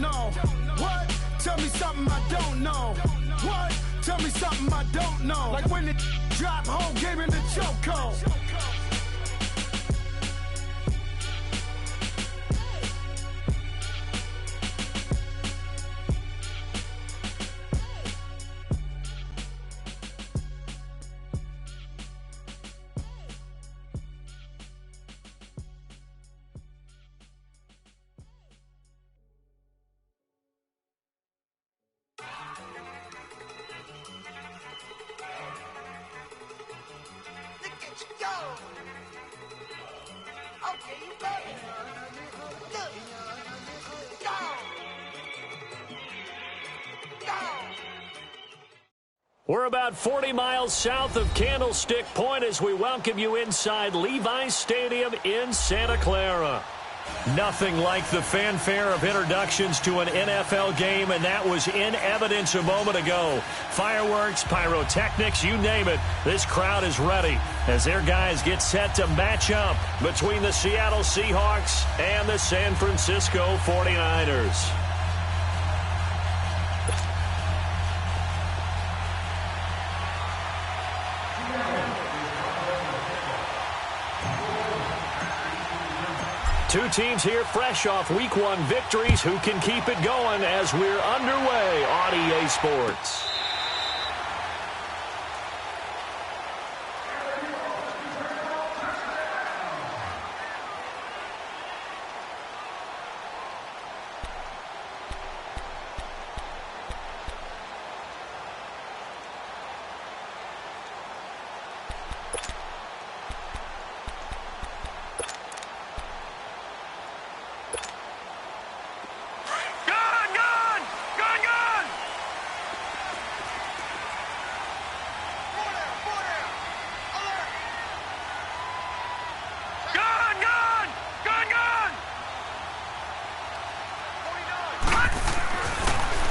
know. What? Tell me something I don't know. What? Tell me something I don't know. Like when the drop, whole game in the chokehold. We're about 40 miles south of Candlestick Point as we welcome you inside Levi's Stadium in Santa Clara. Nothing like the fanfare of introductions to an NFL game, and that was in evidence a moment ago. Fireworks, pyrotechnics, you name it. This crowd is ready as their guys get set to match up between the Seattle Seahawks and the San Francisco 49ers. Two teams here fresh off Week 1 victories. Who can keep it going as we're underway on EA Sports?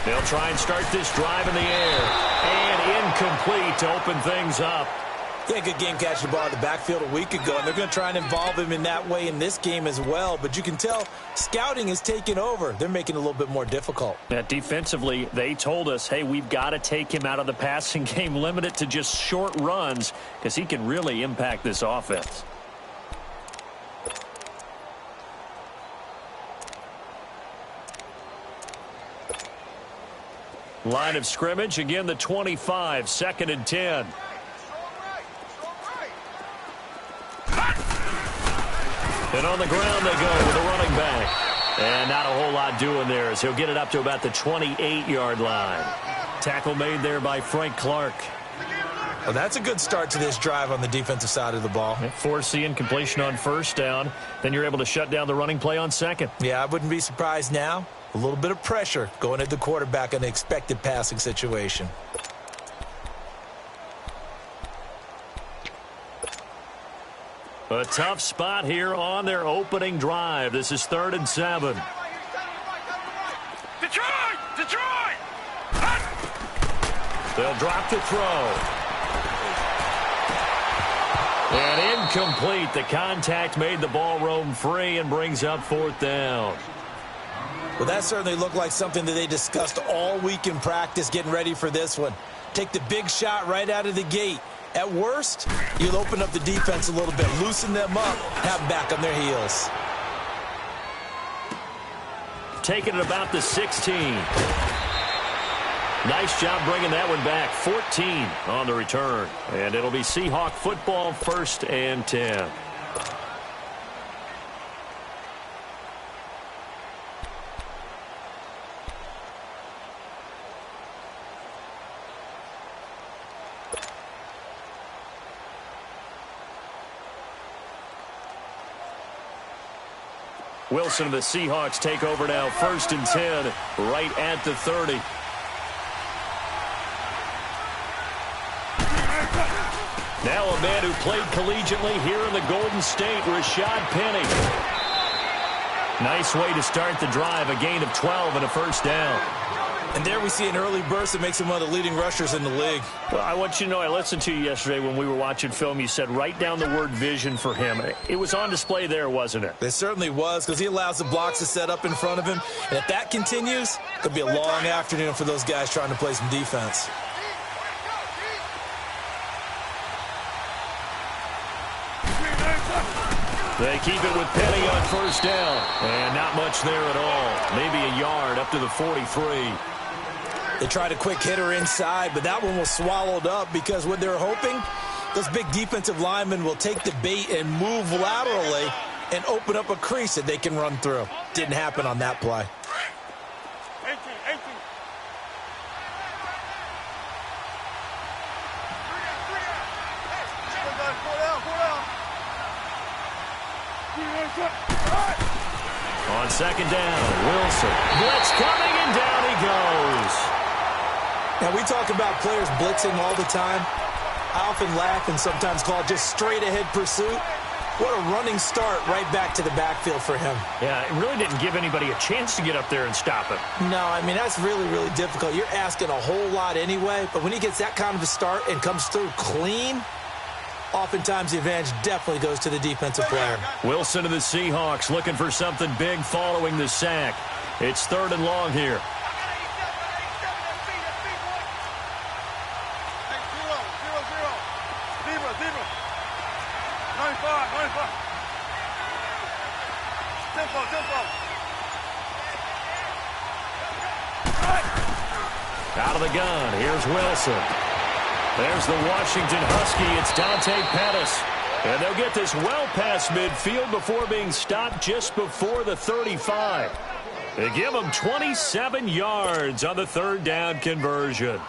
They'll try and start this drive in the air. And incomplete to open things up. Yeah, good game catching the ball in the backfield a week ago, and they're going to try and involve him in that way in this game as well. But you can tell scouting is taking over. They're making it a little bit more difficult. Defensively, they told us, hey, we've got to take him out of the passing game, limit it to just short runs, because he can really impact this offense. Line of scrimmage, again the 25, 2nd and 10. And on the ground they go with a running back. And not a whole lot doing there as he'll get it up to about the 28-yard line. Tackle made there by Frank Clark. Well, that's a good start to this drive on the defensive side of the ball. Force the incompletion on first down. Then you're able to shut down the running play on second. Yeah, I wouldn't be surprised now. A little bit of pressure going at the quarterback in an expected passing situation. A tough spot here on their opening drive. This is 3rd and 7. Detroit! Detroit! They'll drop the throw. And incomplete. The contact made the ball roam free and brings up 4th down. Well, that certainly looked like something that they discussed all week in practice getting ready for this one. Take the big shot right out of the gate. At worst, you'll open up the defense a little bit, loosen them up, have them back on their heels. Taking it about the 16. Nice job bringing that one back. 14 on the return. And it'll be Seahawk football, 1st and 10. Wilson and the Seahawks take over now, 1st and 10, right at the 30. Now a man who played collegiately here in the Golden State, Rashad Penny. Nice way to start the drive, a gain of 12 and a 1st down. And there we see an early burst that makes him one of the leading rushers in the league. Well, I want you to know, I listened to you yesterday when we were watching film. You said write down the word vision for him. It was on display there, wasn't it? It certainly was, because he allows the blocks to set up in front of him. And if that continues, it could be a long afternoon for those guys trying to play some defense. They keep it with Penny on first down. And not much there at all. Maybe a yard up to the 43. They tried a quick hitter inside, but that one was swallowed up because what they're hoping, those big defensive linemen will take the bait and move laterally and open up a crease that they can run through. Didn't happen on that play. 18. On second down, Wilson. Blitz coming, and down he goes. Now, we talk about players blitzing all the time. I often laugh and sometimes call it just straight-ahead pursuit. What a running start right back to the backfield for him. Yeah, it really didn't give anybody a chance to get up there and stop it. No, I mean, that's really, really difficult. You're asking a whole lot anyway, but when he gets that kind of a start and comes through clean, oftentimes the advantage definitely goes to the defensive player. Wilson of the Seahawks looking for something big following the sack. It's 3rd and long here. Out of the gun, here's Wilson. There's the Washington Husky. It's Dante Pettis. And they'll get this well past midfield before being stopped just before the 35. They give him 27 yards on the 3rd down conversion.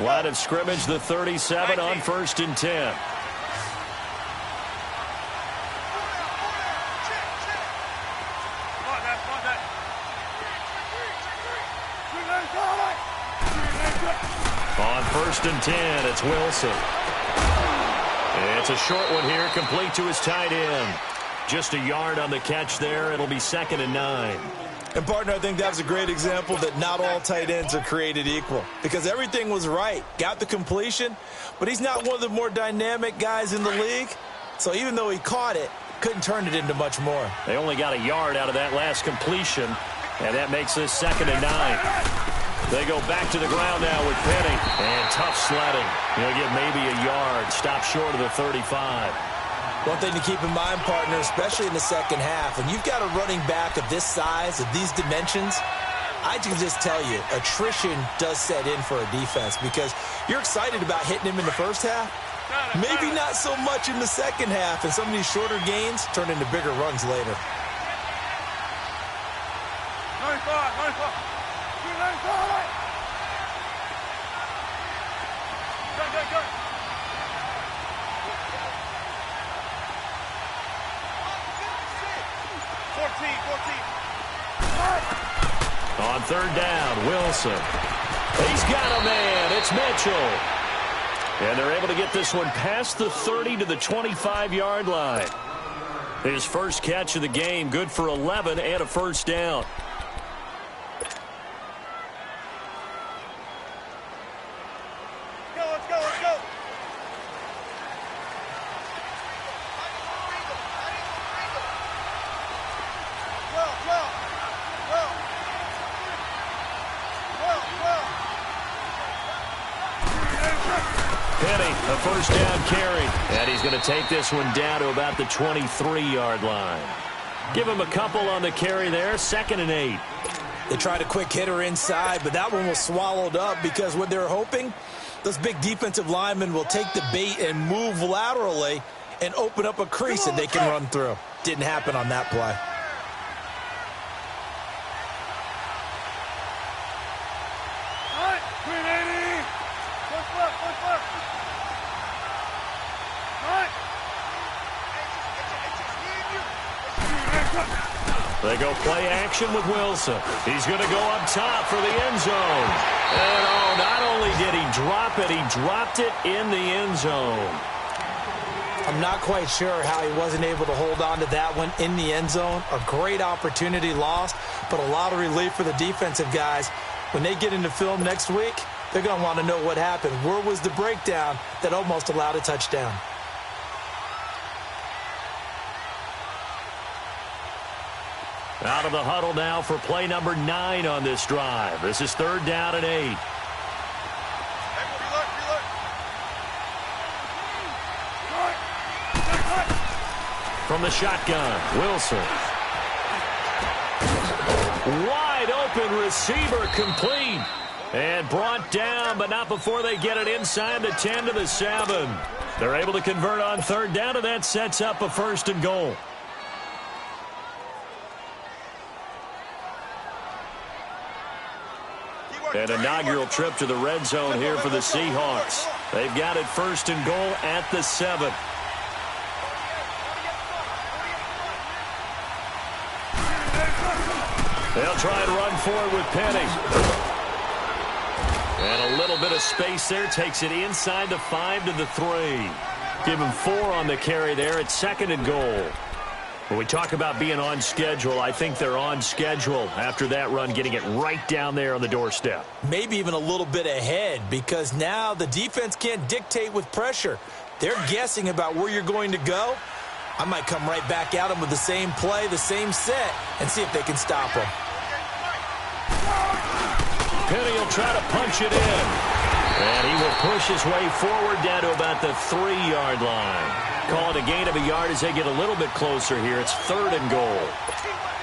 Line of scrimmage, the 37 on 1st and 10. On 1st and 10, it's Wilson. It's a short one here, complete to his tight end. Just a yard on the catch there. It'll be 2nd and 9. And, partner, I think that was a great example that not all tight ends are created equal, because everything was right. Got the completion, but he's not one of the more dynamic guys in the league. So even though he caught it, couldn't turn it into much more. They only got a yard out of that last completion, and that makes this 2nd and 9. They go back to the ground now with Penny, and tough sledding. He'll get maybe a yard, stop short of the 35. One thing to keep in mind, partner, especially in the second half, when you've got a running back of this size, of these dimensions, I can just tell you, attrition does set in for a defense, because you're excited about hitting him in the first half. Maybe not so much in the second half, and some of these shorter gains turn into bigger runs later. 14. On 3rd down, Wilson. He's got a man. It's Mitchell. And they're able to get this one past the 30 to the 25-yard line. His first catch of the game, good for 11 and a first down. Let's go. Penny, a first down carry. And he's going to take this one down to about the 23-yard line. Give him a couple on the carry there, 2nd and 8. They tried a quick hitter inside, but that one was swallowed up because what they're hoping, those big defensive linemen will take the bait and move laterally and open up a crease that they can run through. Didn't happen on that play. They go play action with Wilson. He's going to go up top for the end zone. And, oh, not only did he drop it, he dropped it in the end zone. I'm not quite sure how he wasn't able to hold on to that one in the end zone. A great opportunity lost, but a lot of relief for the defensive guys. When they get into film next week, they're going to want to know what happened. Where was the breakdown that almost allowed a touchdown? Out of the huddle now for play number 9 on this drive. This is 3rd down and 8. From the shotgun, Wilson. Wide open receiver complete. And brought down, but not before they get it inside the 10 to the 7. They're able to convert on 3rd down, and that sets up a 1st and goal. An inaugural trip to the red zone here for the Seahawks. They've got it 1st and goal at the 7. They'll try and run forward with Penny. And a little bit of space there. Takes it inside the 5 to the 3. Give him 4 on the carry there. It's 2nd and goal. When we talk about being on schedule, I think they're on schedule after that run, getting it right down there on the doorstep. Maybe even a little bit ahead, because now the defense can't dictate with pressure. They're guessing about where you're going to go. I might come right back at them with the same play, the same set, and see if they can stop them. Penny will try to punch it in. And he will push his way forward down to about the 3-yard line. Call it a gain of a yard as they get a little bit closer here. It's 3rd and goal.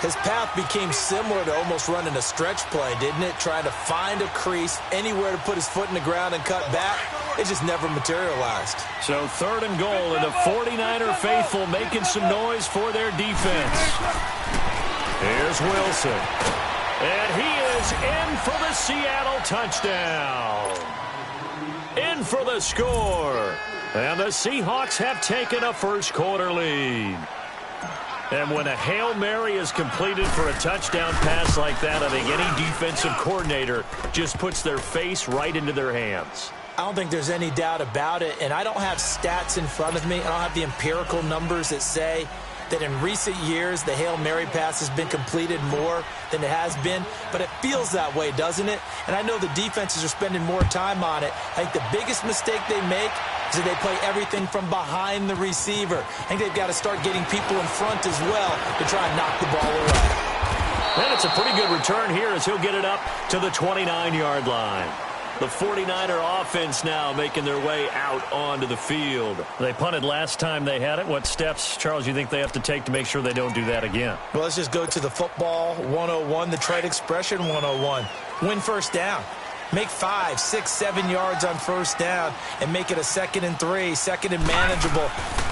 His path became similar to almost running a stretch play, didn't it? Trying to find a crease, anywhere to put his foot in the ground and cut back. It just never materialized. So 3rd and goal, and the 49er faithful making some noise for their defense. Here's Wilson. And he is in for the Seattle touchdown. In for the score. And the Seahawks have taken a 1st quarter lead. And when a Hail Mary is completed for a touchdown pass like that, I think any defensive coordinator just puts their face right into their hands. I don't think there's any doubt about it, and I don't have stats in front of me. I don't have the empirical numbers that say that in recent years the Hail Mary pass has been completed more than it has been, but it feels that way, doesn't it? And I know the defenses are spending more time on it. I think the biggest mistake they make is that they play everything from behind the receiver. I think they've got to start getting people in front as well to try and knock the ball away. And it's a pretty good return here as he'll get it up to the 29-yard line. The 49er offense now making their way out onto the field. They punted last time they had it. What steps, Charles, you think they have to take to make sure they don't do that again? Well, let's just go to the football 101, the trade expression 101. Win 1st down. Make 5, 6, 7 yards on 1st down and make it a 2nd and 3, 2nd and manageable.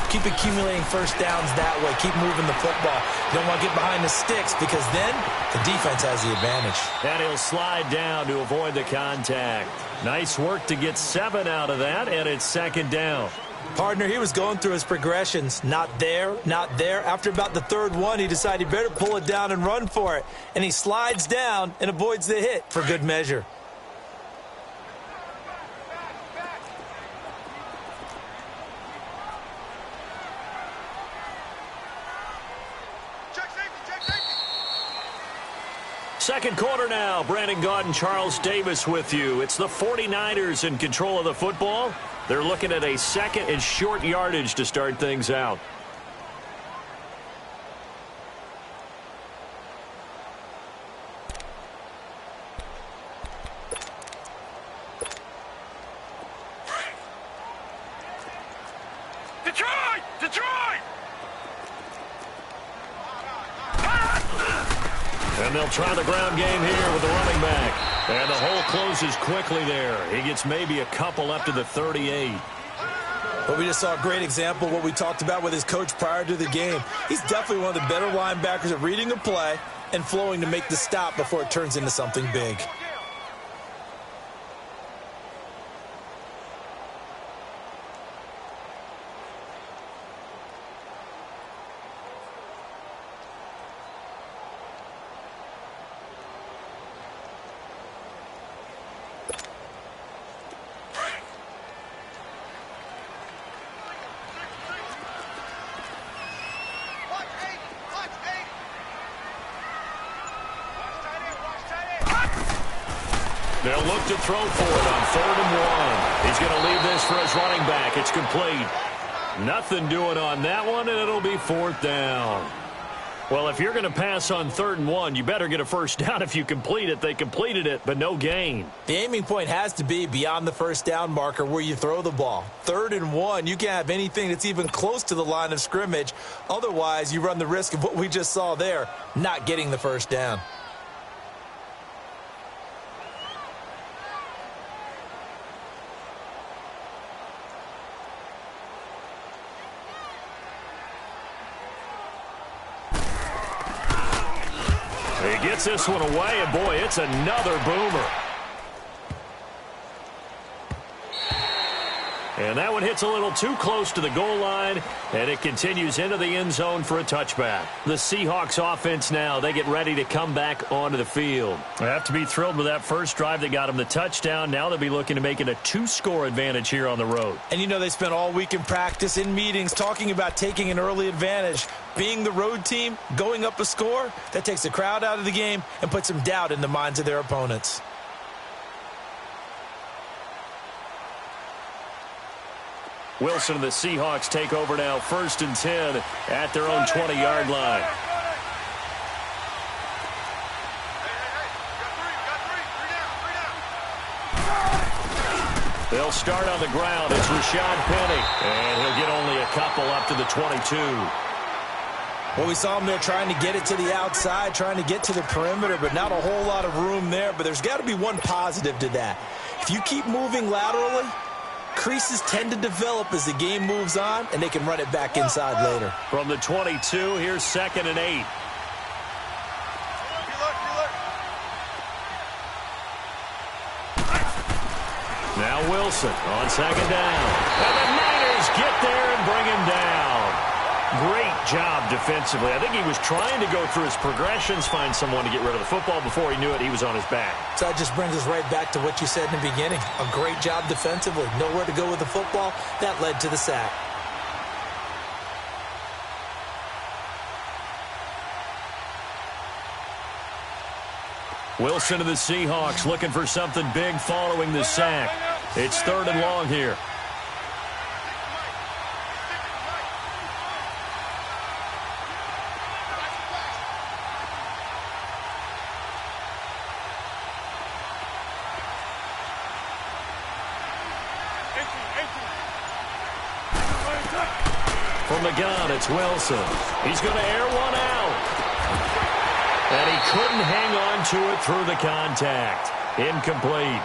Keep accumulating 1st downs that way. Keep moving the football. You don't want to get behind the sticks because then the defense has the advantage. And he'll slide down to avoid the contact. Nice work to get 7 out of that, and it's 2nd down. Partner, he was going through his progressions. Not there, not there. After about the 3rd one, he decided he better pull it down and run for it. And he slides down and avoids the hit for good measure. Second quarter now. Brandon Gaudin and Charles Davis with you. It's the 49ers in control of the football. They're looking at a 2nd and short yardage to start things out. Detroit! Detroit! And they'll try the ground game here with the running back. And the hole closes quickly there. He gets maybe a couple up to the 38. But we just saw a great example of what we talked about with his coach prior to the game. He's definitely one of the better linebackers at reading a play and flowing to make the stop before it turns into something big. They'll look to throw for it on 3rd and 1. He's going to leave this for his running back. It's complete. Nothing doing on that one, and it'll be 4th down. Well, if you're going to pass on 3rd and 1, you better get a first down if you complete it. They completed it, but no gain. The aiming point has to be beyond the first down marker where you throw the ball. 3rd and 1, you can't have anything that's even close to the line of scrimmage. Otherwise, you run the risk of what we just saw there, not getting the first down. He gets this one away, and boy, it's another boomer. And that one hits a little too close to the goal line, and it continues into the end zone for a touchback. The Seahawks offense now, they get ready to come back onto the field. They have to be thrilled with that first drive that got them the touchdown. Now they'll be looking to make it a 2-score advantage here on the road. And you know they spent all week in practice, in meetings, talking about taking an early advantage. Being the road team, going up a score, that takes the crowd out of the game and puts some doubt in the minds of their opponents. Wilson and the Seahawks take over now, 1st and 10 at their own 20-yard line. They'll start on the ground. It's Rashad Penny, and he'll get only a couple up to the 22. Well, we saw him there trying to get it to the outside, trying to get to the perimeter, but not a whole lot of room there. But there's got to be one positive to that. If you keep moving laterally, creases tend to develop as the game moves on, and they can run it back inside later. From the 22, here's 2nd and 8. Now Wilson on 2nd down. And the Niners get there and bring him down. Great job defensively. I think he was trying to go through his progressions, find someone to get rid of the football. Before he knew it, he was on his back. So that just brings us right back to what you said in the beginning. A great job defensively. Nowhere to go with the football. That led to the sack. Wilson and the Seahawks looking for something big following the sack. It's 3rd and long here. From the gun, it's Wilson. He's going to air one out. And he couldn't hang on to it through the contact. Incomplete.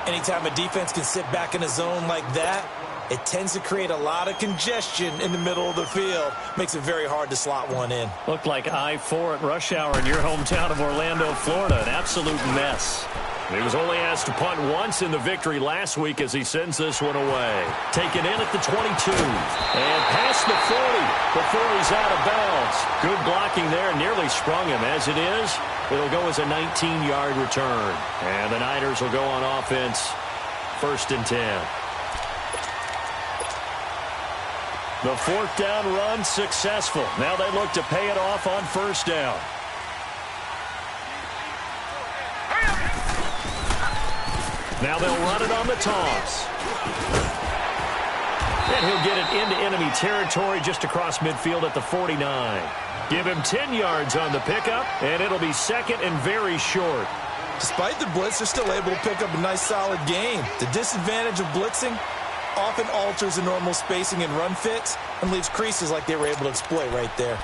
Anytime a defense can sit back in a zone like that, it tends to create a lot of congestion in the middle of the field. Makes it very hard to slot one in. Looked like I-4 at rush hour in your hometown of Orlando, Florida. An absolute mess. He was only asked to punt once in the victory last week as he sends this one away. Taken in at the 22. And past the 40 before he's out of bounds. Good blocking there. Nearly sprung him. As it is, it'll go as a 19-yard return. And the Niners will go on offense. 1st and 10. The 4th down run successful. Now they look to pay it off on 1st down. Now they'll run it on the toss. And he'll get it into enemy territory just across midfield at the 49. Give him 10 yards on the pickup, and it'll be 2nd and very short. Despite the blitz, they're still able to pick up a nice solid gain. The disadvantage of blitzing often alters the normal spacing and run fits and leaves creases like they were able to exploit right there.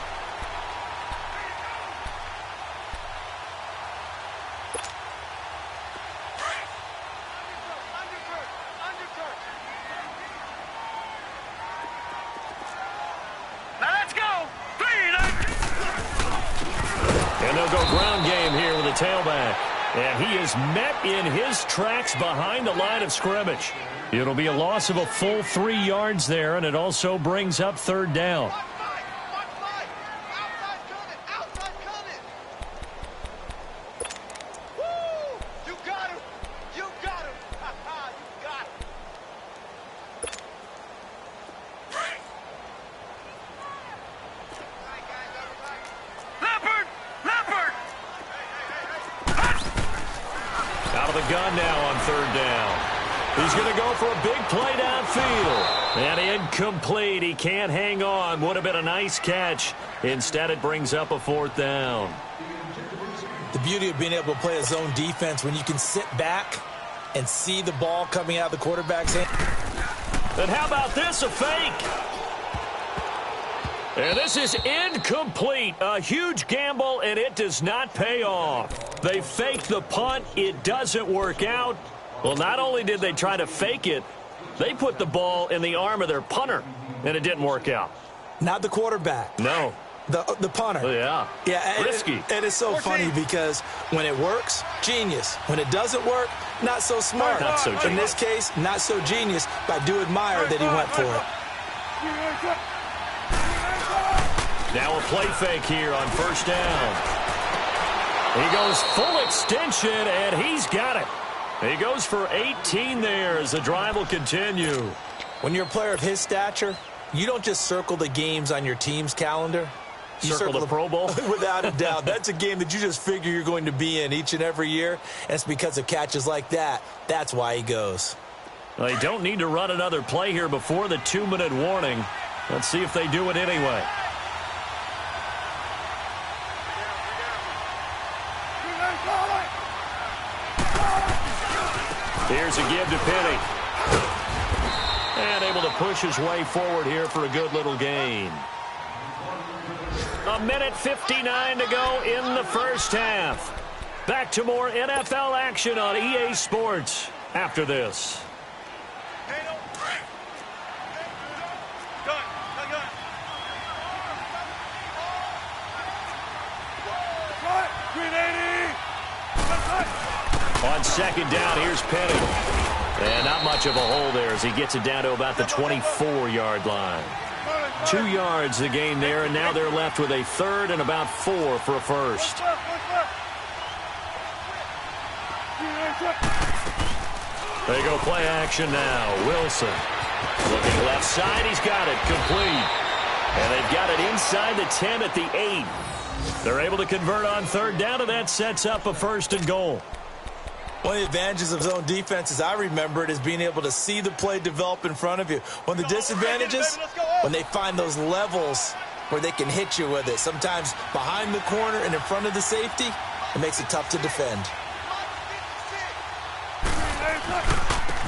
Tailback, and he is met in his tracks behind the line of scrimmage. It'll be a loss of a full 3 yards there, and it also brings up 3rd down. shotgun now on third down. He's going to go for a big play downfield. And incomplete. He can't hang on. Would have been a nice catch. Instead, it brings up a fourth down. The beauty of being able to play a zone defense when you can sit back and see the ball coming out of the quarterback's hand. And how about this, a fake? And this is incomplete. A huge gamble, and it does not pay off. They fake the punt. It doesn't work out. Well, not only did they try to fake it, they put the ball in the arm of their punter, and it didn't work out. Not the quarterback. No. The punter. Yeah. Yeah. Risky. And it's so funny because when it works, genius. When it doesn't work, not so smart. Not so In genius. this case, not so genius, but I do admire that he went for it. Now a play fake here on first down. He goes full extension, and he's got it. He goes for 18 there as the drive will continue. When you're a player of his stature, you don't just circle the games on your team's calendar. You Circle the Pro Bowl? Without a doubt. That's a game that you just figure you're going to be in each and every year, and it's because of catches like that. That's why he goes. Well, they don't need to run another play here before the 2-minute warning. Let's see if they do it anyway. Here's a give to Penny. And able to push his way forward here for a good little gain. 1:59 to go in the first half. Back to more NFL action on EA Sports after this. On second down, here's Penny. And not much of a hole there as he gets it down to about the 24-yard line. 2 yards the gain there, and now they're left with a third and about 4 for a first. They go play action now. Wilson looking left side. He's got it complete. And they've got it inside the 10 at the 8. They're able to convert on third down, and that sets up a first and goal. One of the advantages of zone defense, as I remember it, is being able to see the play develop in front of you. One of the disadvantages, when they find those levels where they can hit you with it. Sometimes behind the corner and in front of the safety, it makes it tough to defend.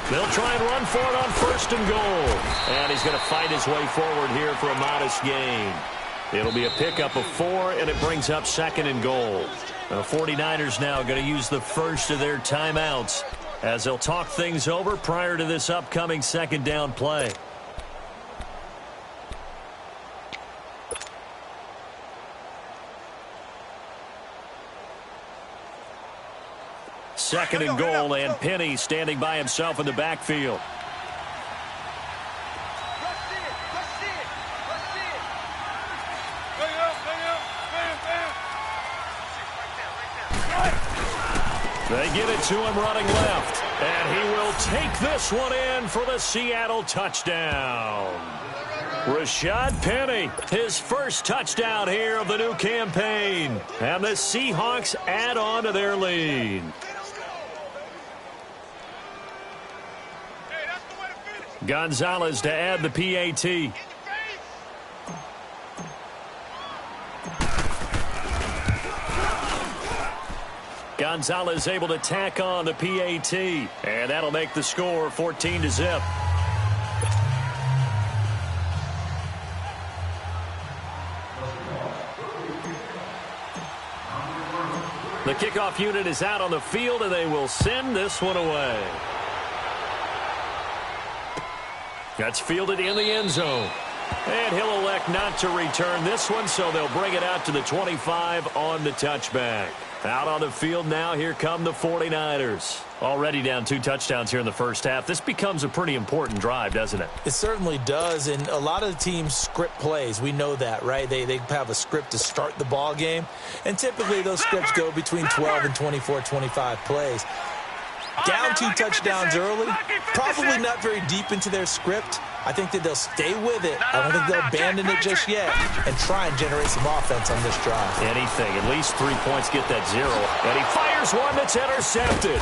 They'll try and run for it on first and goal. And he's going to fight his way forward here for a modest gain. It'll be a pickup of 4, and it brings up second and goal. The 49ers now going to use the first of their timeouts as they'll talk things over prior to this upcoming second down play. Second and goal, and Penny standing by himself in the backfield. They give it to him running left, and he will take this one in for the Seattle touchdown. Rashad Penny, his first touchdown here of the new campaign, and the Seahawks add on to their lead. Gonzalez to add the PAT. Gonzalez able to tack on the PAT, and that'll make the score 14-0. The kickoff unit is out on the field, and they will send this one away. That's fielded in the end zone. And he'll elect not to return this one, so they'll bring it out to the 25 on the touchback. Out on the field now, here come the 49ers. Already down 2 touchdowns here in the first half. This becomes a pretty important drive, doesn't it? It certainly does, and a lot of the teams script plays. We know that, right? They have a script to start the ball game, and typically those scripts go between 12 and 24, 25 plays. Down 2 touchdowns early, probably not very deep into their script. I think that they'll stay with it. I don't think they'll abandon it just yet and try and generate some offense on this drive. Anything. At least 3 points, get that 0. And he fires one that's intercepted.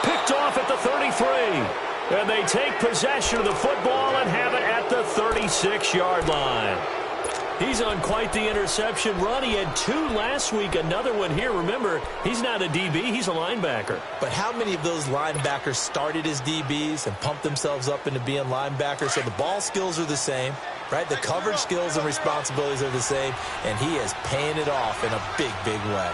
picked off at the 33. And they take possession of the football and have it at the 36-yard line. He's on quite the interception run. He had 2 last week, another one here. Remember, he's not a DB, he's a linebacker. But how many of those linebackers started as DBs and pumped themselves up into being linebackers? So the ball skills are the same, right? The coverage skills and responsibilities are the same, and he is paying it off in a big, big way.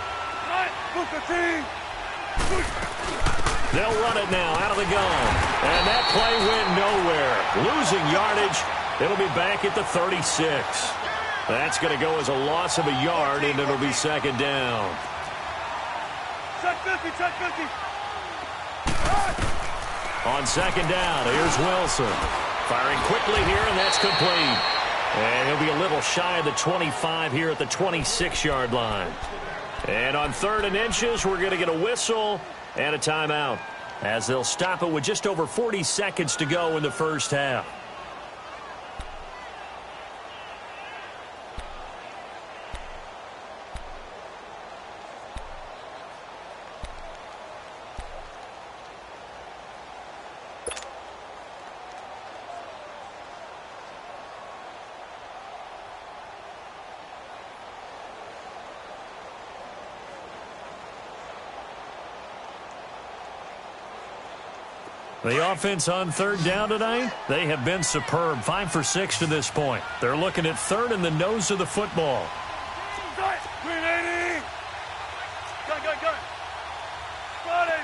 They'll run it now out of the gun. And that play went nowhere. Losing yardage. It'll be back at the 36. That's going to go as a loss of a yard, and it'll be second down. Check 50, check 50. On second down, here's Wilson. Firing quickly here, and that's complete. And he'll be a little shy of the 25 here at the 26-yard line. And on 3rd and inches, we're going to get a whistle and a timeout, as they'll stop it with just over 40 seconds to go in the first half. The offense on 3rd down tonight, they have been superb. 5 for 6 to this point. They're looking at 3rd in the nose of the football. Green 80. Gun. Friday.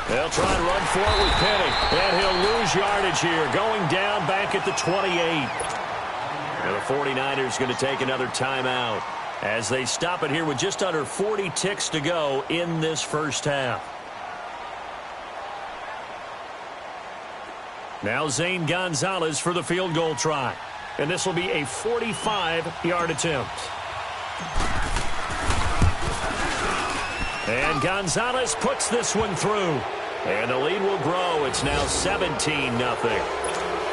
They'll try and run for it with Penny. And he'll lose yardage here. Going down back at the 28. And the 49ers going to take another timeout as they stop it here with just under 40 ticks to go in this first half. Now Zane Gonzalez for the field goal try. And this will be a 45-yard attempt. And Gonzalez puts this one through. And the lead will grow. It's now 17-0.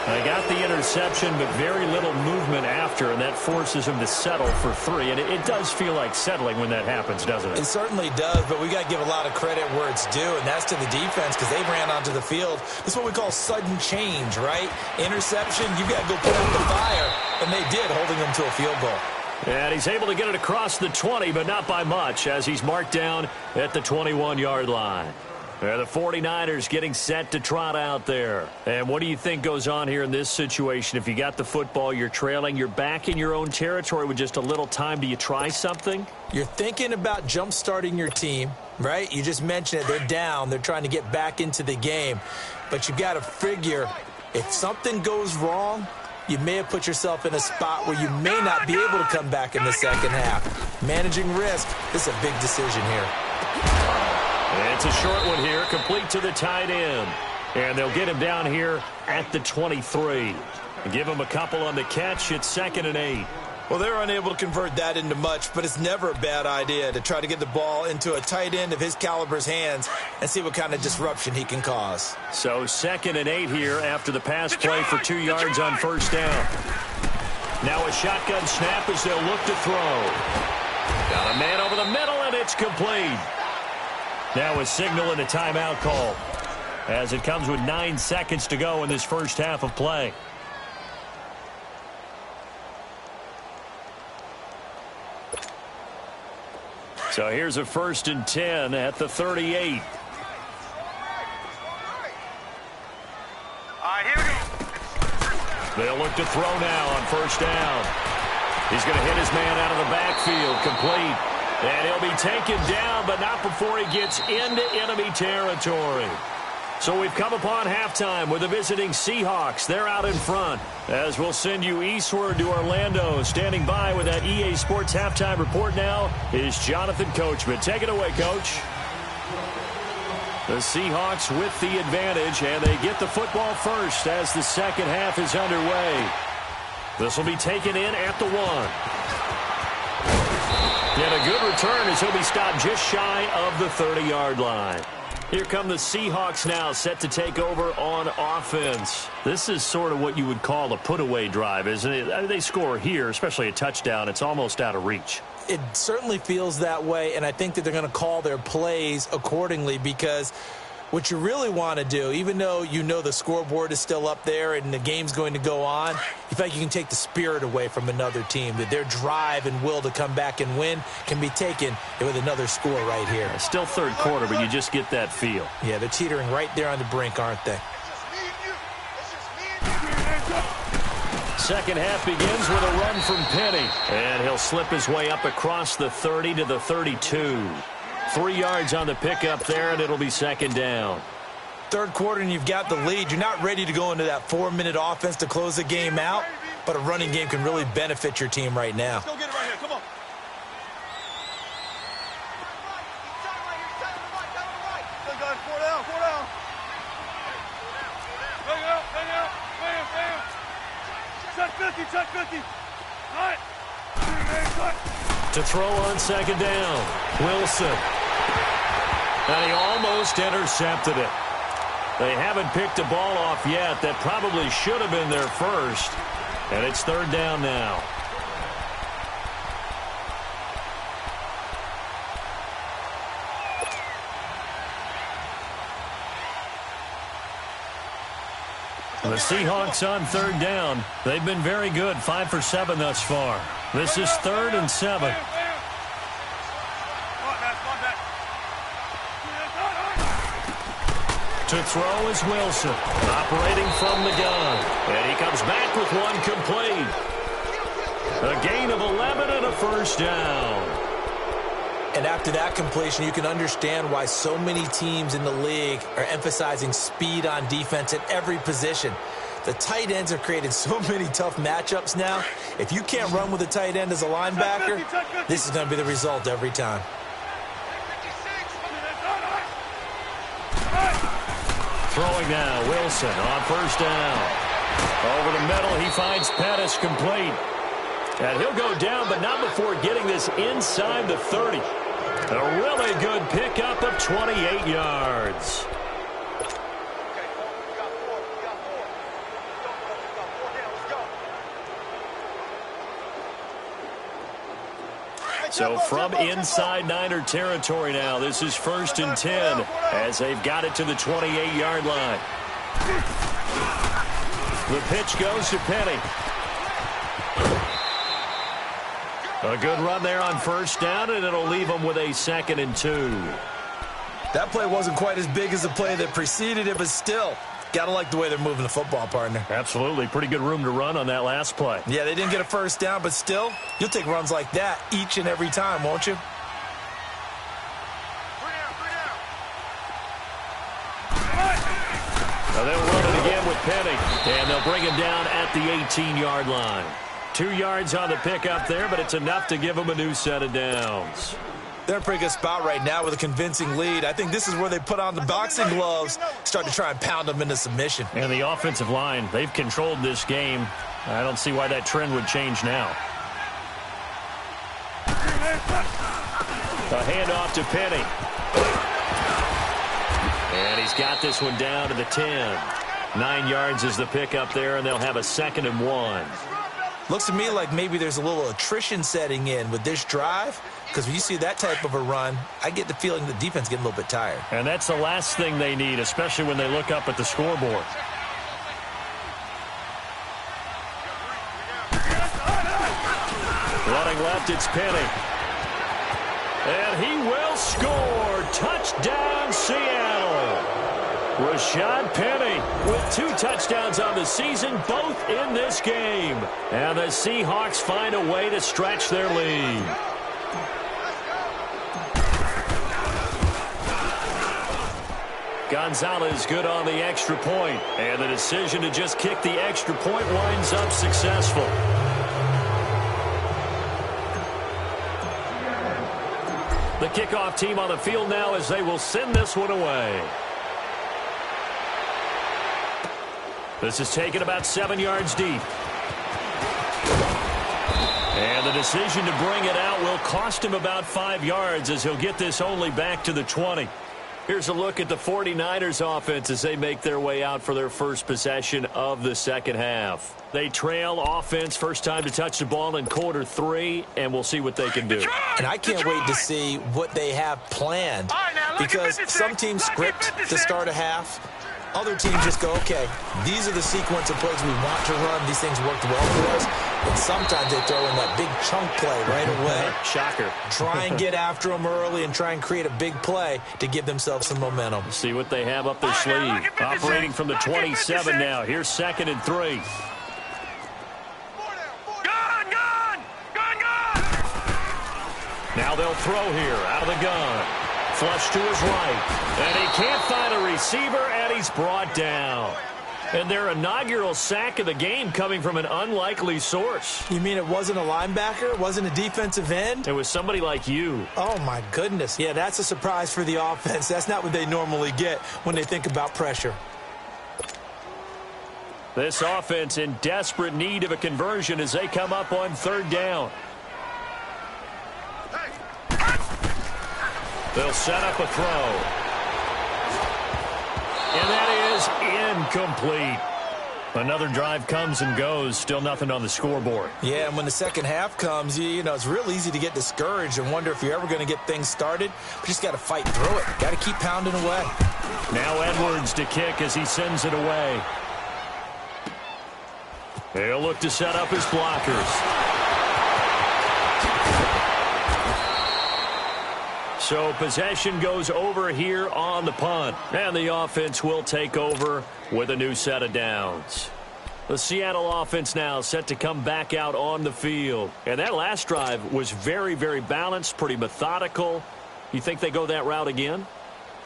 They got the interception, but very little movement after, and that forces him to settle for 3. And it does feel like settling when that happens, doesn't it? It certainly does, but we got to give a lot of credit where it's due, and that's to the defense because they ran onto the field. This is what we call sudden change, right? Interception, you got to go put out the fire, and they did, holding them to a field goal. And he's able to get it across the 20, but not by much, as he's marked down at the 21-yard line. The 49ers getting set to trot out there. And what do you think goes on here in this situation? If you got the football, you're trailing, you're back in your own territory with just a little time. Do you try something? You're thinking about jump-starting your team, right? You just mentioned it. They're down. They're trying to get back into the game. But you got to figure if something goes wrong, you may have put yourself in a spot where you may not be able to come back in the second half. Managing risk, this is a big decision here. It's a short one here, complete to the tight end. And they'll get him down here at the 23. Give him a couple on the catch. It's 2nd and 8. Well, they're unable to convert that into much, but it's never a bad idea to try to get the ball into a tight end of his caliber's hands and see what kind of disruption he can cause. So 2nd and 8 here after the pass play for 2 yards on first down. Now a shotgun snap as they'll look to throw. Got a man over the middle, and it's complete. Now a signal and a timeout call as it comes with 9 seconds to go in this first half of play. So here's a 1st and 10 at the 38. All right, here we go. They'll look to throw now on first down. He's going to hit his man out of the backfield, complete. And he'll be taken down, but not before he gets into enemy territory. So we've come upon halftime with the visiting Seahawks. They're out in front. As we'll send you eastward to Orlando. Standing by with that EA Sports halftime report now is Jonathan Coachman. Take it away, Coach. The Seahawks with the advantage, and they get the football first as the second half is underway. This will be taken in at the 1. And a good return as he'll be stopped just shy of the 30-yard line. Here come the Seahawks now, set to take over on offense. This is sort of what you would call a put-away drive, isn't it? They score here, especially a touchdown. It's almost out of reach. it certainly feels that way, and I think that they're going to call their plays accordingly, because what you really want to do, even though you know the scoreboard is still up there and the game's going to go on, you feel like you can take the spirit away from another team, that their drive and will to come back and win can be taken with another score right here. Still third quarter, but you just get that feel. Yeah, they're teetering right there on the brink, aren't they? Second half begins with a run from Penny, and he'll slip his way up across the 30 to the 32. 3 yards on the pickup there, and it'll be second down. Third quarter, and you've got the lead. You're not ready to go into that 4-minute offense to close the game out, but a running game can really benefit your team right now. Let's go get it right here. Come on. Good, guys. 4 down. 4 down. Bang out. Bang out. Bam. Bam. Check 50. Check 50. All right. To throw on second down, Wilson. And he almost intercepted it. They haven't picked a ball off yet. That probably should have been their first. And it's third down now. The Seahawks on third down. They've been very good, 5 for 7 thus far. This is 3rd and 7. To throw is Wilson, operating from the gun. And he comes back with one complete. A gain of 11 and a first down. And after that completion, you can understand why so many teams in the league are emphasizing speed on defense at every position. The tight ends have created so many tough matchups now. If you can't run with a tight end as a linebacker, this is going to be the result every time. Throwing now, Wilson on first down. Over the middle, he finds Pettis complete. And he'll go down, but not before getting this inside the 30. A really good pickup of 28 yards. So from inside Niner territory now, this is 1st and 10 as they've got it to the 28-yard line. The pitch goes to Penny. A good run there on first down, and it'll leave them with a 2nd and 2. That play wasn't quite as big as the play that preceded it, but still, got to like the way they're moving the football, partner. Absolutely. Pretty good room to run on that last play. Yeah, they didn't get a first down, but still, you'll take runs like that each and every time, won't you? Now they'll run it again with Penny, and they'll bring him down at the 18-yard line. 2 yards on the pickup there, but it's enough to give them a new set of downs. They're in a pretty good spot right now with a convincing lead. I think this is where they put on the boxing gloves, start to try and pound them into submission. And the offensive line, they've controlled this game. I don't see why that trend would change now. A handoff to Penny. And he's got this one down to the 10. 9 yards is the pickup there, and they'll have a 2nd and 1. Looks to me like maybe there's a little attrition setting in with this drive, because when you see that type of a run, I get the feeling the defense getting a little bit tired. And that's the last thing they need, especially when they look up at the scoreboard. Running left, it's Penny. And he will score. Touchdown, Seattle. Rashad Penny with 2 touchdowns on the season, both in this game. And the Seahawks find a way to stretch their lead. Gonzalez good on the extra point, and the decision to just kick the extra point winds up successful. The kickoff team on the field now as they will send this one away. This is taken about 7 yards deep. And the decision to bring it out will cost him about 5 yards as he'll get this only back to the 20. Here's a look at the 49ers offense as they make their way out for their first possession of the second half. They trail offense, first time to touch the ball in quarter 3, and we'll see what they can do. And I can't wait to see what they have planned, because some teams script the start of half. Other teams just go, okay, these are the sequence of plays we want to run. These things worked well for us. And sometimes they throw in that big chunk play right away. Shocker. Try and get after them early and try and create a big play to give themselves some momentum. See what they have up their sleeve. Operating from the 27 now. Here's 2nd and 3. Now they'll throw here out of the gun. Flush to his right. And he can't find a receiver, and he's brought down. And their inaugural sack of the game coming from an unlikely source. You mean it wasn't a linebacker? It wasn't a defensive end? It was somebody like you. Oh, my goodness. Yeah, that's a surprise for the offense. That's not what they normally get when they think about pressure. This offense in desperate need of a conversion as they come up on 3rd down. They'll set up a throw. And that is incomplete. Another drive comes and goes. Still nothing on the scoreboard. Yeah, and when the second half comes, you know, it's real easy to get discouraged and wonder if you're ever going to get things started. But you just got to fight through it. Got to keep pounding away. Now Edwards to kick as he sends it away. He'll look to set up his blockers. So possession goes over here on the punt. And the offense will take over with a new set of downs. The Seattle offense now set to come back out on the field. And that last drive was very, very balanced, pretty methodical. You think they go that route again?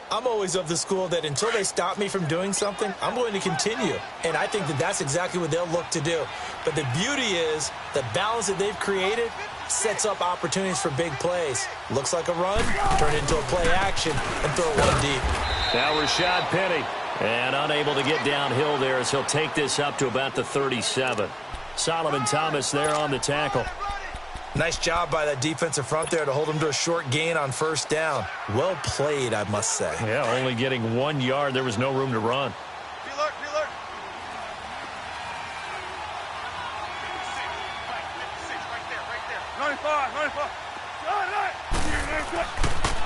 I'm always of the school that until they stop me from doing something, I'm going to continue. And I think that that's exactly what they'll look to do. But the beauty is the balance that they've created sets up opportunities for big plays. Looks like a run, turn it into a play action, and throw one deep. Now Rashad Penny, and unable to get downhill there as he'll take this up to about the 37. Solomon Thomas there on the tackle. Nice job by that defensive front there to hold him to a short gain on 1st down. Well played, I must say. Yeah, only getting 1 yard. There was no room to run.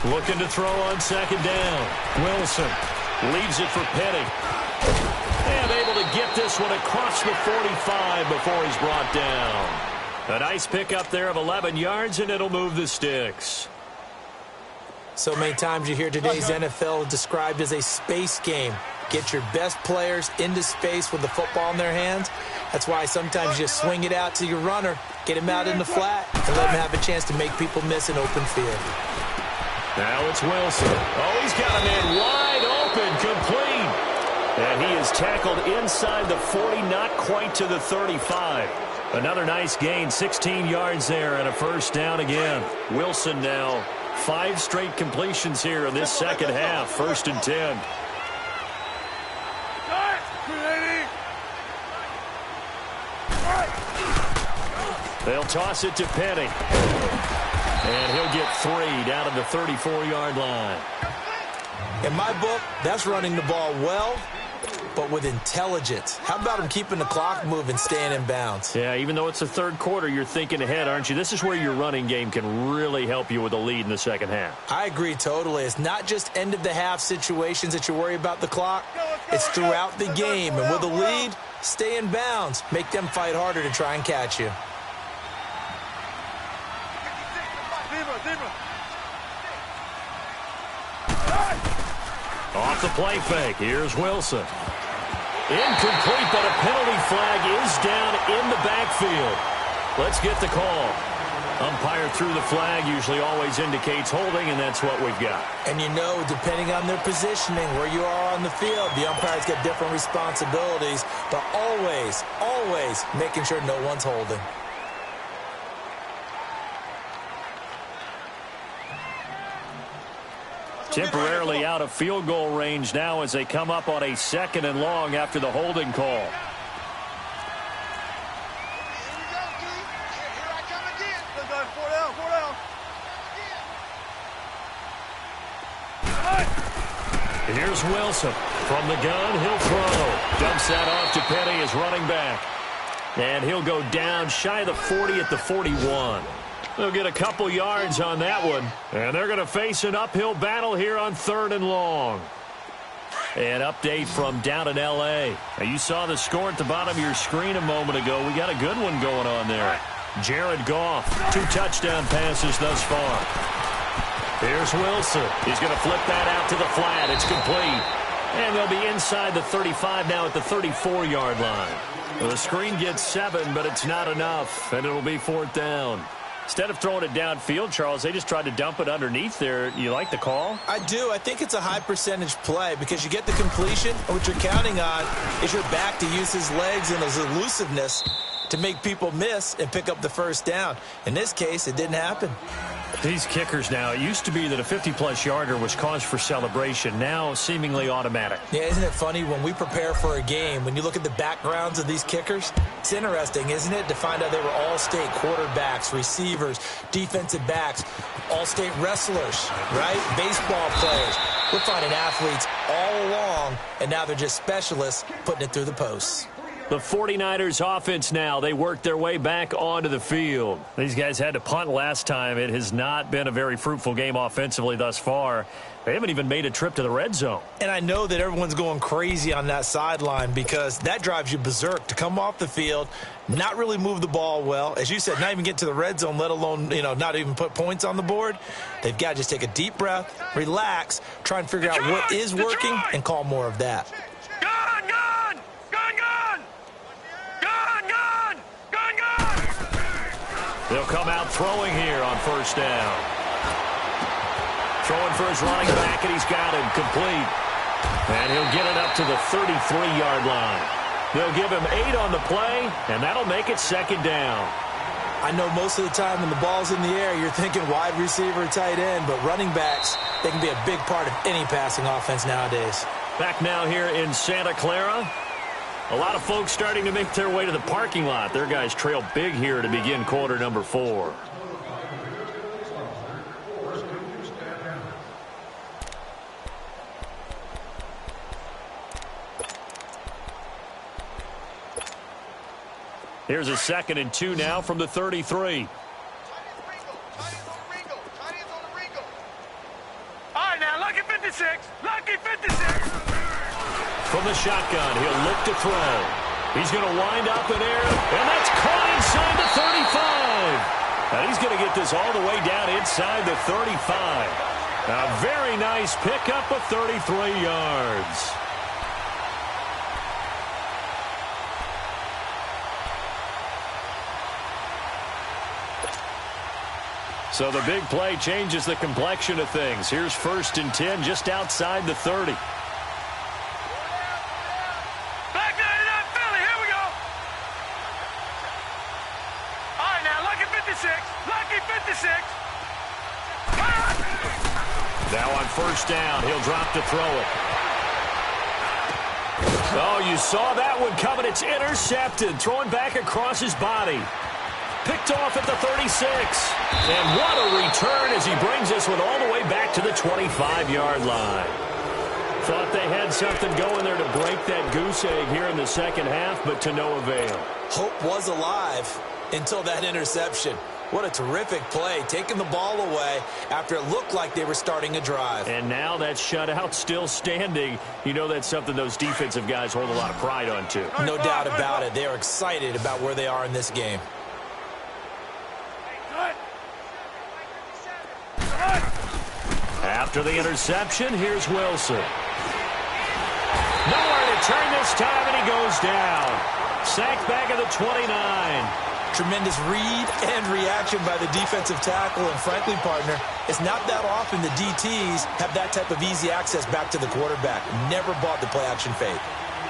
Looking to throw on 2nd down. Wilson leaves it for Penny. And able to get this one across the 45 before he's brought down. A nice pickup there of 11 yards, and it'll move the sticks. So many times you hear today's NFL described as a space game. Get your best players into space with the football in their hands. That's why sometimes you just swing it out to your runner, get him out in the flat, and let him have a chance to make people miss an open field. Now it's Wilson. Oh, he's got a man wide open, complete. And he is tackled inside the 40, not quite to the 35. Another nice gain, 16 yards there, and a 1st down again. Wilson now 5 straight completions here in this second half. 1st and 10. They'll toss it to Penny. And he'll get 3 down to the 34-yard line. In my book, that's running the ball well, but with intelligence. How about him keeping the clock moving, staying in bounds? Yeah, even though it's the 3rd quarter, you're thinking ahead, aren't you? This is where your running game can really help you with a lead in the second half. I agree totally. It's not just end-of-the-half situations that you worry about the clock. It's throughout the game. And with a lead, stay in bounds. Make them fight harder to try and catch you. Off the play fake. Here's Wilson. Incomplete, but a penalty flag is down in the backfield. Let's get the call. Umpire threw the flag, usually always indicates holding, and that's what we've got. And you know, depending on their positioning, where you are on the field, the umpire's got different responsibilities, but always, always making sure no one's holding. Temporarily out of field goal range now as they come up on a 2nd and long after the holding call. Here's Wilson. From the gun, he'll throw. Dumps that off to Penny as running back. And he'll go down shy of the 40 at the 41. They'll get a couple yards on that one. And they're going to face an uphill battle here on 3rd and long. An update from down in L.A. Now, you saw the score at the bottom of your screen a moment ago. We got a good one going on there. Jared Goff, 2 touchdown passes thus far. Here's Wilson. He's going to flip that out to the flat. It's complete. And they'll be inside the 35 now at the 34-yard line. Well, the screen gets 7, but it's not enough, and it'll be 4th down. Instead of throwing it downfield, Charles, they just tried to dump it underneath there. You like the call? I do. I think it's a high-percentage play because you get the completion, and what you're counting on is your back to use his legs and his elusiveness to make people miss and pick up the first down. In this case, it didn't happen. These kickers now, it used to be that a 50-plus yarder was cause for celebration. Now, seemingly automatic. Yeah, isn't it funny when we prepare for a game, when you look at the backgrounds of these kickers, it's interesting, isn't it, to find out they were all-state quarterbacks, receivers, defensive backs, all-state wrestlers, right? Baseball players. We're finding athletes all along, and now they're just specialists putting it through the posts. The 49ers offense now, they worked their way back onto the field. These guys had to punt last time. It has not been a very fruitful game offensively thus far. They haven't even made a trip to the red zone. And I know that everyone's going crazy on that sideline because that drives you berserk to come off the field, not really move the ball well. As you said, not even get to the red zone, let alone, not even put points on the board. They've got to just take a deep breath, relax, try and figure out what is working and call more of that. They'll come out throwing here on 1st down. Throwing for his running back, and he's got him complete. And he'll get it up to the 33-yard line. They'll give him 8 on the play, and that'll make it 2nd down. I know most of the time when the ball's in the air, you're thinking wide receiver, tight end, but running backs, they can be a big part of any passing offense nowadays. Back now here in Santa Clara. A lot of folks starting to make their way to the parking lot. Their guys trail big here to begin quarter number 4. Here's a 2nd and 2 now from the 33. All right, now, lucky 56. Lucky 56. From the shotgun, he'll look to throw. He's going to wind up in air, and that's caught inside the 35. Now he's going to get this all the way down inside the 35. A very nice pickup of 33 yards. So the big play changes the complexion of things. Here's 1st and 10 just outside the 30. Now on 1st down, he'll drop to throw it. Oh, you saw that one coming. It's intercepted. Throwing back across his body. Picked off at the 36. And what a return as he brings this one all the way back to the 25-yard line. Thought they had something going there to break that goose egg here in the second half, but to no avail. Hope was alive until that interception. What a terrific play, taking the ball away after it looked like they were starting a drive. And now that shutout still standing. You know that's something those defensive guys hold a lot of pride on, too. No doubt about it. They are excited about where they are in this game. After the interception, here's Wilson. Nowhere to turn this time, and he goes down. Sacked back at the 29. Tremendous read and reaction by the defensive tackle, and frankly, partner, it's not that often the DTs have that type of easy access back to the quarterback. Never bought the play-action fake.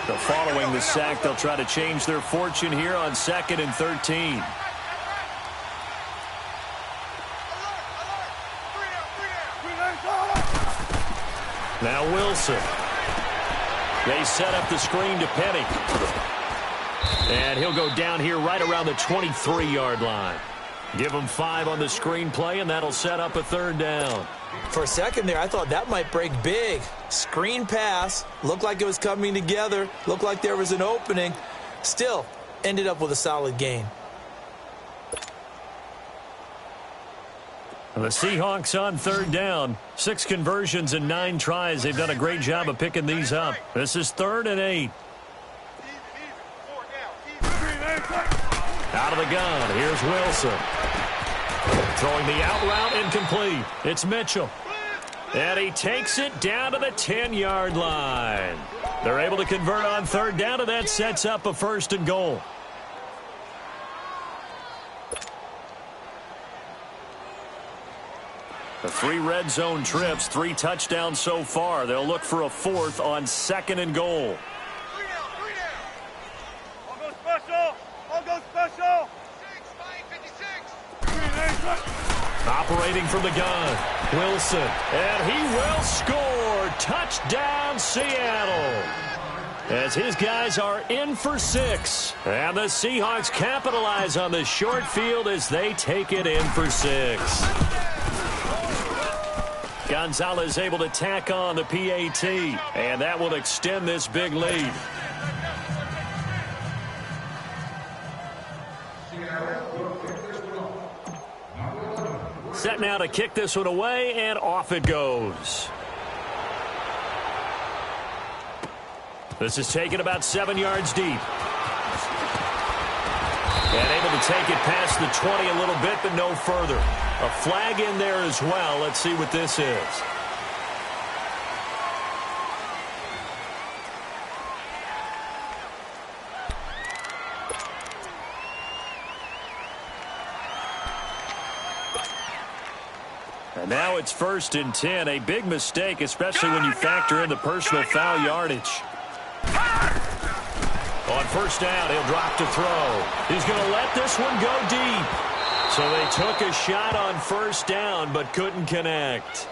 So following the sack, they'll try to change their fortune here on 2nd and 13. Now Wilson. They set up the screen to Penny. And he'll go down here right around the 23-yard line. Give him 5 on the screen play, and that'll set up a 3rd down. For a second there, I thought that might break big. Screen pass, looked like it was coming together, looked like there was an opening. Still, ended up with a solid gain. The Seahawks on third down. 6 conversions and 9 tries. They've done a great job of picking these up. This is 3rd and 8. Out of the gun, here's Wilson. Throwing the out route, incomplete. It's Mitchell. And he takes it down to the 10-yard line. They're able to convert on third down, and that sets up a 1st and goal. The 3 red zone trips, 3 touchdowns so far. They'll look for a 4th on 2nd and goal. 3 down. I'll go special. I'll go special. 6-56. Operating from the gun, Wilson. And he will score. Touchdown, Seattle. As his guys are in for 6. And the Seahawks capitalize on the short field as they take it in for 6. Gonzalez able to tack on the PAT, and that will extend this big lead. Set now to kick this one away, and off it goes. This is taken about 7 yards deep. And able to take it past the 20 a little bit, but no further. A flag in there as well. Let's see what this is. And now it's 1st and 10. A big mistake, especially when you factor in the personal foul yardage. On 1st down, he'll drop to throw. He's going to let this one go deep. So they took a shot on 1st down, but couldn't connect.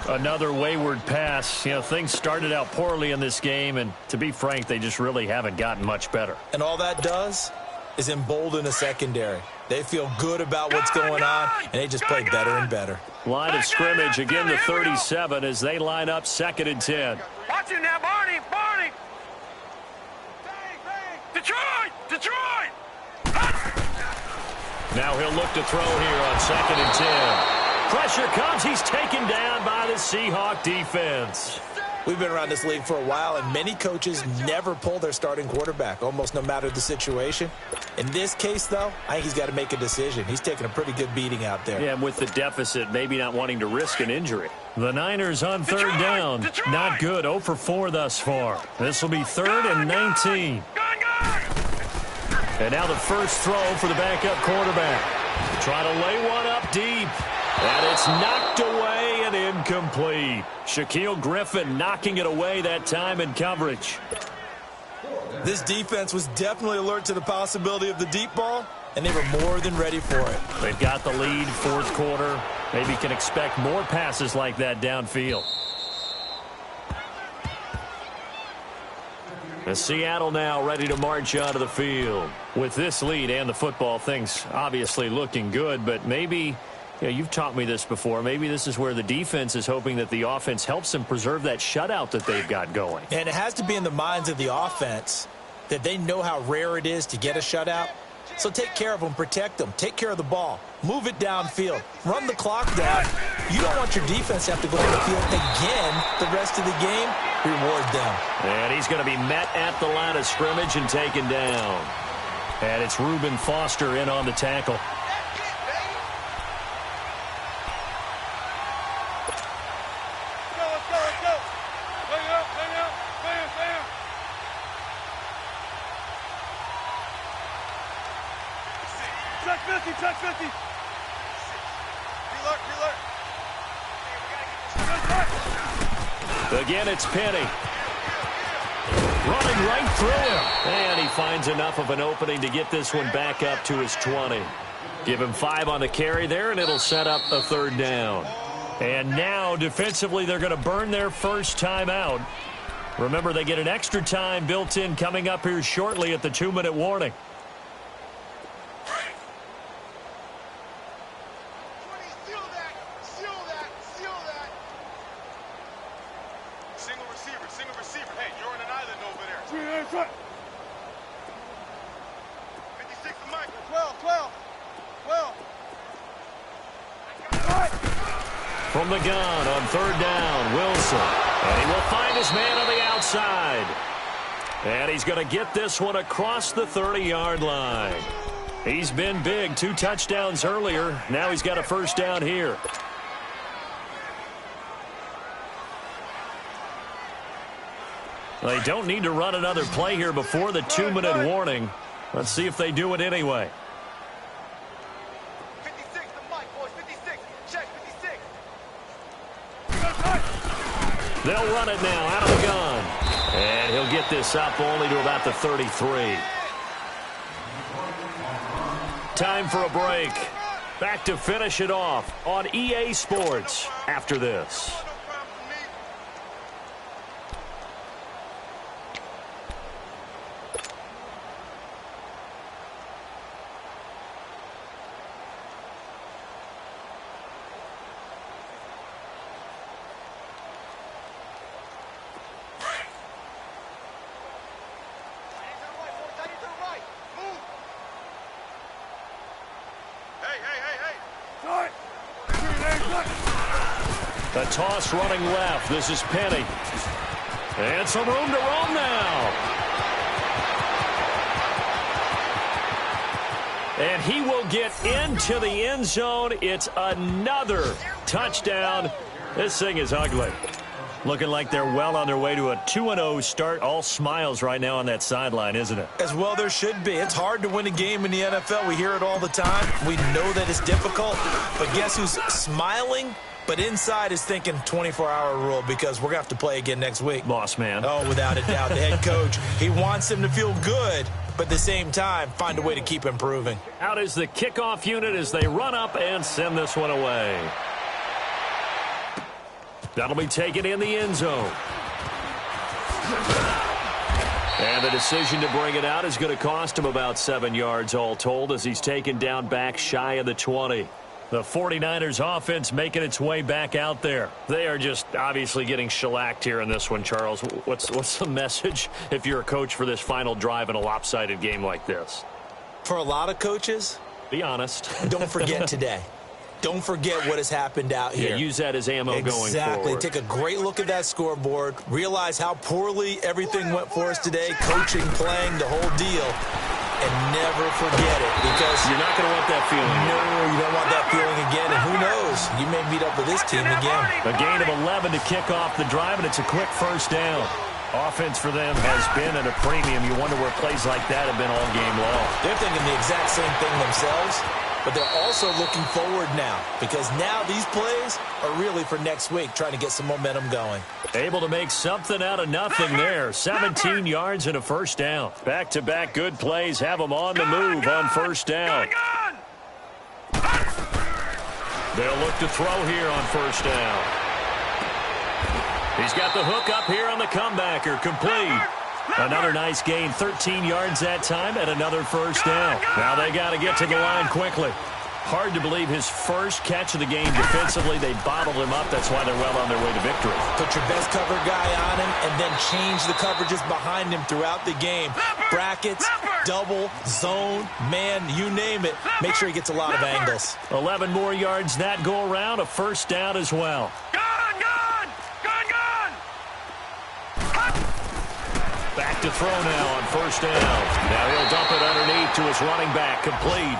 Another wayward pass. You know, things started out poorly in this game, and to be frank, they just really haven't gotten much better. And all that does is embolden a secondary. They feel good about what's going on, and they just play better and better. Line of scrimmage, again the 37 as they line up 2nd and 10. Watch it now, Barney. Detroit! Now he'll look to throw here on 2nd and 10. Pressure comes. He's taken down by the Seahawk defense. We've been around this league for a while, and many coaches never pull their starting quarterback, almost no matter the situation. In this case, though, I think he's got to make a decision. He's taking a pretty good beating out there. Yeah, and with the deficit, maybe not wanting to risk an injury. The Niners on 3rd down. Not good. 0 for 4 thus far. This will be 3rd and 19. And now the first throw for the backup quarterback. Trying to lay one up deep. And it's knocked away and incomplete. Shaquille Griffin knocking it away that time in coverage. This defense was definitely alert to the possibility of the deep ball, and they were more than ready for it. They've got the lead, 4th quarter. Maybe can expect more passes like that downfield. And Seattle now ready to march onto the field. With this lead and the football, things obviously looking good, but maybe, you know, you've taught me this before, maybe this is where the defense is hoping that the offense helps them preserve that shutout that they've got going. And it has to be in the minds of the offense that they know how rare it is to get a shutout. So take care of them, protect them, take care of the ball, move it downfield, run the clock down. You don't want your defense to have to go on the field again the rest of the game. Reward them. And he's going to be met at the line of scrimmage and taken down. And it's Reuben Foster in on the tackle. Let's go. Lay out. Bam. Check 50. Reload. Again, it's Penny. Running right through him. And he finds enough of an opening to get this one back up to his 20. Give him 5 on the carry there, and it'll set up a 3rd down. And now, defensively, they're going to burn their first time out. Remember, they get an extra time built in coming up here shortly at the 2-minute warning. Seal that. Single receiver. Hey, you're on an island over there. 56 to Mike. 12. From the gun on third down, Wilson. And he will find his man on the outside. And he's going to get this one across the 30-yard line. He's been big, 2 touchdowns earlier. Now he's got a first down here. They don't need to run another play here before the 2-minute warning. Let's see if they do it anyway. 56 to Mike, boys. 56. Check 56. They'll run it now out of the gun. And he'll get this up only to about the 33. Time for a break. Back to finish it off on EA Sports after this. The toss running left. This is Penny. And some room to roam now. And he will get into the end zone. It's another touchdown. This thing is ugly. Looking like they're well on their way to a 2-0 start. All smiles right now on that sideline, isn't it? As well there should be. It's hard to win a game in the NFL. We hear it all the time. We know that it's difficult. But guess who's smiling? But inside is thinking 24-hour rule because we're going to have to play again next week. Boss man. Oh, without a doubt. The head coach, he wants them to feel good, but at the same time, find a way to keep improving. Out is the kickoff unit as they run up and send this one away. That'll be taken in the end zone. And the decision to bring it out is going to cost him about 7 yards all told as he's taken down back shy of the 20. The 49ers offense making its way back out there. They are just obviously getting shellacked here in this one, Charles. What's the message if you're a coach for this final drive in a lopsided game like this? For a lot of coaches, be honest. Don't forget today. Don't forget what has happened out here. Yeah, use that as ammo going forward. Exactly. Take a great look at that scoreboard. Realize how poorly everything went for us today. Coaching, playing, the whole deal. And never forget it because you're not going to want that feeling. No, you don't want that feeling again. And who knows? You may meet up with this team again. A gain of 11 to kick off the drive, and it's a quick first down. Offense for them has been at a premium. You wonder where plays like that have been all game long. They're thinking the exact same thing themselves. But they're also looking forward now because now these plays are really for next week, trying to get some momentum going. Able to make something out of nothing there. 17 yards and a first down. Back-to-back good plays have them on the move on first down. They'll look to throw here on first down. He's got the hook up here on the comebacker. Complete. Another nice gain, 13 yards that time, and another first down. Now they got to get to the line quickly. Hard to believe his first catch of the game defensively. They bottled him up. That's why they're well on their way to victory. Put your best cover guy on him and then change the coverages behind him throughout the game. Brackets, double, zone, man, you name it. Make sure he gets a lot of angles. 11 more yards that go around, a first down as well. Back to throw now on first down. Now he'll dump it underneath to his running back. Complete.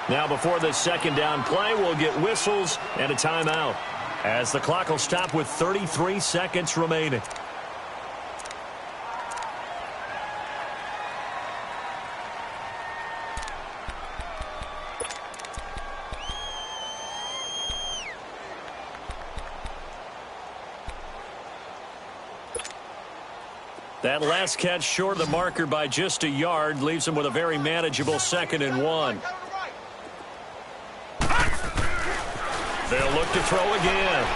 Now before this second down play, we'll get whistles and a timeout as the clock will stop with 33 seconds remaining. That last catch short of the marker by just a yard leaves him with a very manageable 2nd and 1. They'll look to throw again.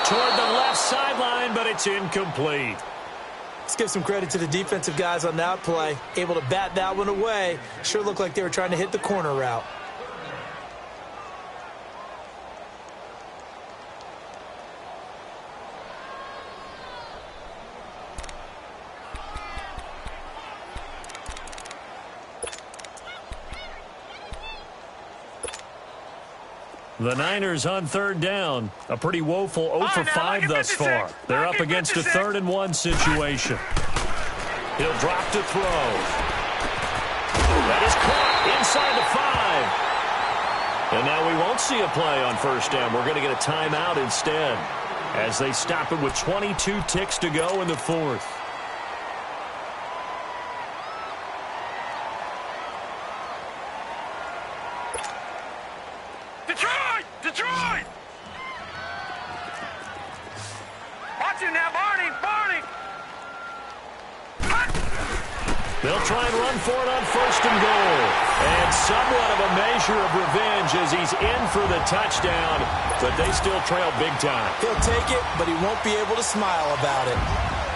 Toward the left sideline, but it's incomplete. Let's give some credit to the defensive guys on that play. Able to bat that one away. Sure looked like they were trying to hit the corner route. The Niners on third down. A pretty woeful 0 for 5 thus far. They're up against a 3rd and 1 situation. He'll drop to throw. That is caught inside the 5. And now we won't see a play on first down. We're going to get a timeout instead as they stop it with 22 ticks to go in the 4th. Detroit! Watch him now, Barney! They'll try and run for it on 1st and goal. And somewhat of a measure of revenge as he's in for the touchdown, but they still trail big time. He'll take it, but he won't be able to smile about it.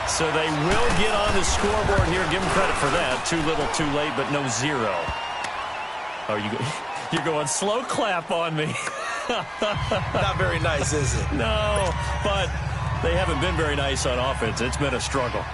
So they will get on the scoreboard here. Give him credit for that. Too little, too late, but no 0. Oh, you're going slow clap on me. Not very nice, is it? No, but they haven't been very nice on offense. It's been a struggle.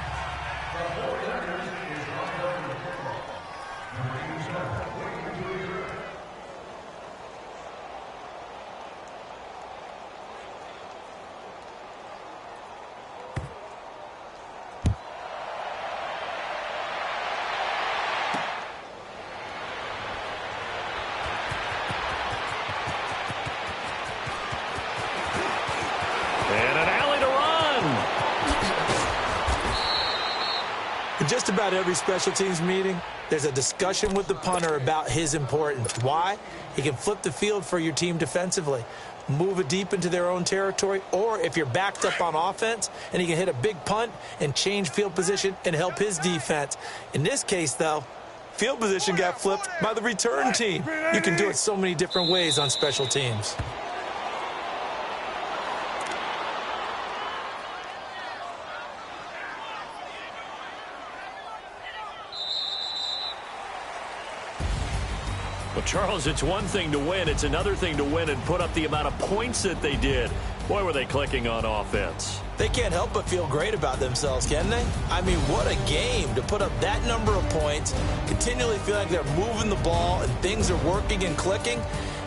In just about every special teams meeting, there's a discussion with the punter about his importance. Why? He can flip the field for your team defensively, move it deep into their own territory, or if you're backed up on offense, and he can hit a big punt and change field position and help his defense. In this case, though, field position got flipped by the return team. You can do it so many different ways on special teams. Well, Charles, it's one thing to win. It's another thing to win and put up the amount of points that they did. Boy, were they clicking on offense. They can't help but feel great about themselves, can they? I mean, what a game to put up that number of points, continually feel like they're moving the ball and things are working and clicking.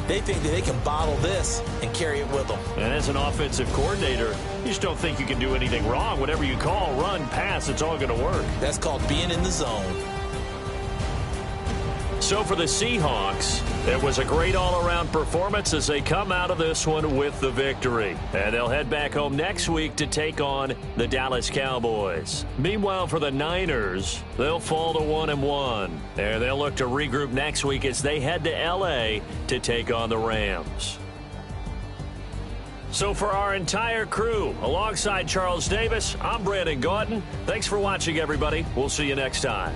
They think that they can bottle this and carry it with them. And as an offensive coordinator, you just don't think you can do anything wrong. Whatever you call, run, pass, it's all going to work. That's called being in the zone. So for the Seahawks, it was a great all-around performance as they come out of this one with the victory. And they'll head back home next week to take on the Dallas Cowboys. Meanwhile, for the Niners, they'll fall to 1-1. And they'll look to regroup next week as they head to L.A. to take on the Rams. So for our entire crew, alongside Charles Davis, I'm Brandon Gaudin. Thanks for watching, everybody. We'll see you next time.